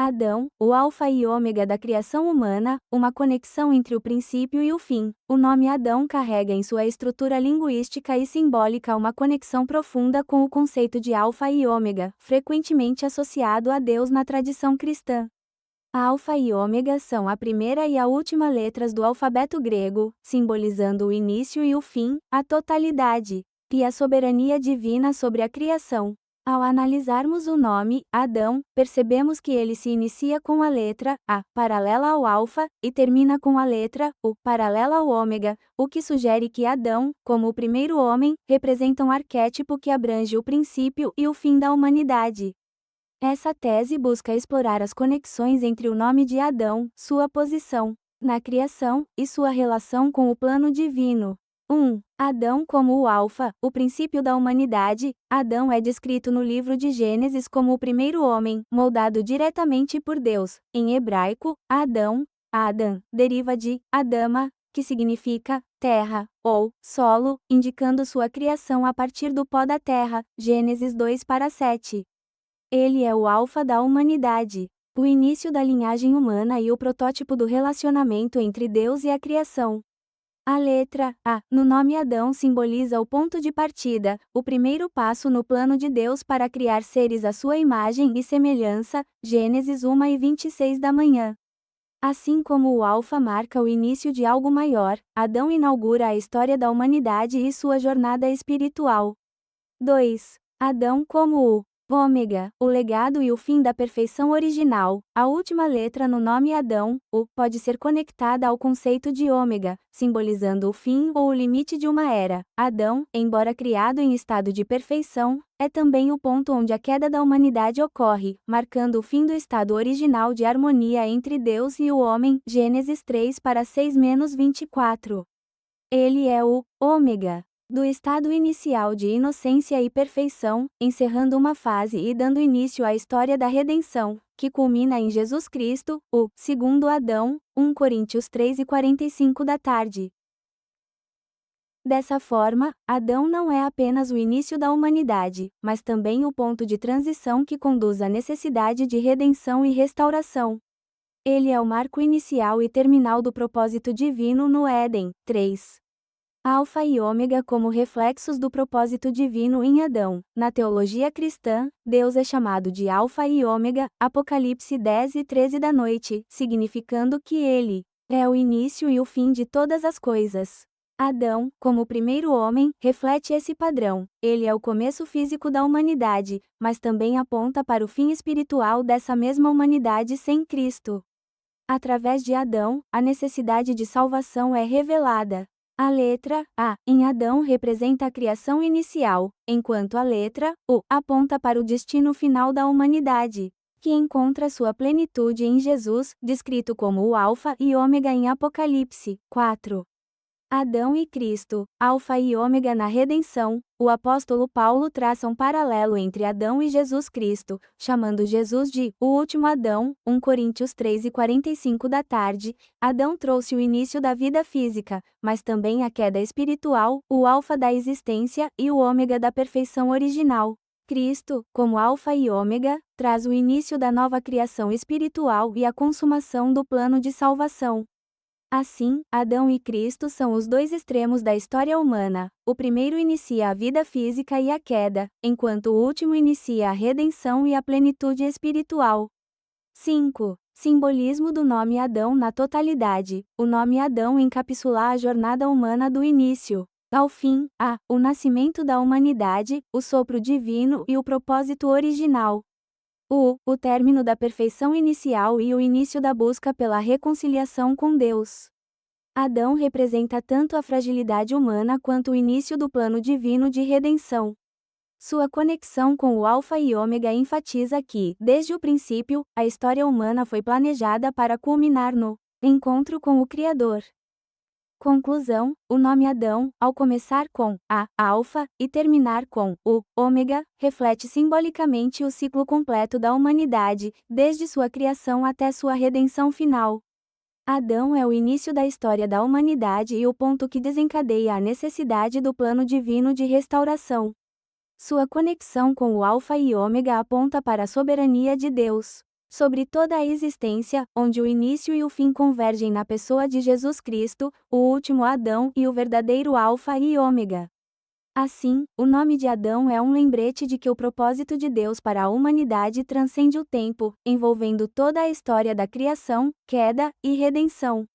Adão, o alfa e ômega da criação humana, uma conexão entre o princípio e o fim. O nome Adão carrega em sua estrutura linguística e simbólica uma conexão profunda com o conceito de alfa e ômega, frequentemente associado a Deus na tradição cristã. Alfa e ômega são a primeira e a última letras do alfabeto grego, simbolizando o início e o fim, a totalidade, e a soberania divina sobre a criação. Ao analisarmos o nome, Adão, percebemos que ele se inicia com a letra A, paralela ao alfa, e termina com a letra U, paralela ao ômega, o que sugere que Adão, como o primeiro homem, representa um arquétipo que abrange o princípio e o fim da humanidade. Essa tese busca explorar as conexões entre o nome de Adão, sua posição na criação, e sua relação com o plano divino. 1. Adão como o alfa, o princípio da humanidade. Adão é descrito no livro de Gênesis como o primeiro homem, moldado diretamente por Deus. Em hebraico, Adão, Adam, deriva de Adama, que significa terra, ou solo, indicando sua criação a partir do pó da terra. Gênesis 2:7. Ele é o alfa da humanidade, o início da linhagem humana e o protótipo do relacionamento entre Deus e a criação. A letra A, no nome Adão, simboliza o ponto de partida, o primeiro passo no plano de Deus para criar seres à sua imagem e semelhança, Gênesis 1:26 da manhã. Assim como o alfa marca o início de algo maior, Adão inaugura a história da humanidade e sua jornada espiritual. 2. Adão como o ômega, o legado e o fim da perfeição original. A última letra no nome Adão, o, pode ser conectada ao conceito de ômega, simbolizando o fim ou o limite de uma era. Adão, embora criado em estado de perfeição, é também o ponto onde a queda da humanidade ocorre, marcando o fim do estado original de harmonia entre Deus e o homem. Gênesis 3:6-24. Ele é o ômega do estado inicial de inocência e perfeição, encerrando uma fase e dando início à história da redenção, que culmina em Jesus Cristo, o segundo Adão, 1 Coríntios 3:45 da tarde. Dessa forma, Adão não é apenas o início da humanidade, mas também o ponto de transição que conduz à necessidade de redenção e restauração. Ele é o marco inicial e terminal do propósito divino no Éden. 3. Alfa e ômega como reflexos do propósito divino em Adão. Na teologia cristã, Deus é chamado de Alfa e Ômega, Apocalipse 10:13 da noite, significando que ele é o início e o fim de todas as coisas. Adão, como o primeiro homem, reflete esse padrão. Ele é o começo físico da humanidade, mas também aponta para o fim espiritual dessa mesma humanidade sem Cristo. Através de Adão, a necessidade de salvação é revelada. A letra A, em Adão, representa a criação inicial, enquanto a letra U aponta para o destino final da humanidade, que encontra sua plenitude em Jesus, descrito como o Alfa e Ômega em Apocalipse 4. Adão e Cristo, Alfa e Ômega na redenção. O apóstolo Paulo traça um paralelo entre Adão e Jesus Cristo, chamando Jesus de o último Adão, 1 Coríntios 3:45 da tarde. Adão trouxe o início da vida física, mas também a queda espiritual, o Alfa da existência e o Ômega da perfeição original. Cristo, como Alfa e Ômega, traz o início da nova criação espiritual e a consumação do plano de salvação. Assim, Adão e Cristo são os dois extremos da história humana. O primeiro inicia a vida física e a queda, enquanto o último inicia a redenção e a plenitude espiritual. 5. Simbolismo do nome Adão na totalidade. O nome Adão encapsula a jornada humana do início ao fim, o nascimento da humanidade, o sopro divino e o propósito original. O término da perfeição inicial e o início da busca pela reconciliação com Deus. Adão representa tanto a fragilidade humana quanto o início do plano divino de redenção. Sua conexão com o Alfa e Ômega enfatiza que, desde o princípio, a história humana foi planejada para culminar no encontro com o Criador. Conclusão: o nome Adão, ao começar com a Alfa e terminar com o Ômega, reflete simbolicamente o ciclo completo da humanidade, desde sua criação até sua redenção final. Adão é o início da história da humanidade e o ponto que desencadeia a necessidade do plano divino de restauração. Sua conexão com o Alfa e Ômega aponta para a soberania de Deus. sobre toda a existência, onde o início e o fim convergem na pessoa de Jesus Cristo, o último Adão e o verdadeiro Alfa e Ômega. Assim, o nome de Adão é um lembrete de que o propósito de Deus para a humanidade transcende o tempo, envolvendo toda a história da criação, queda e redenção.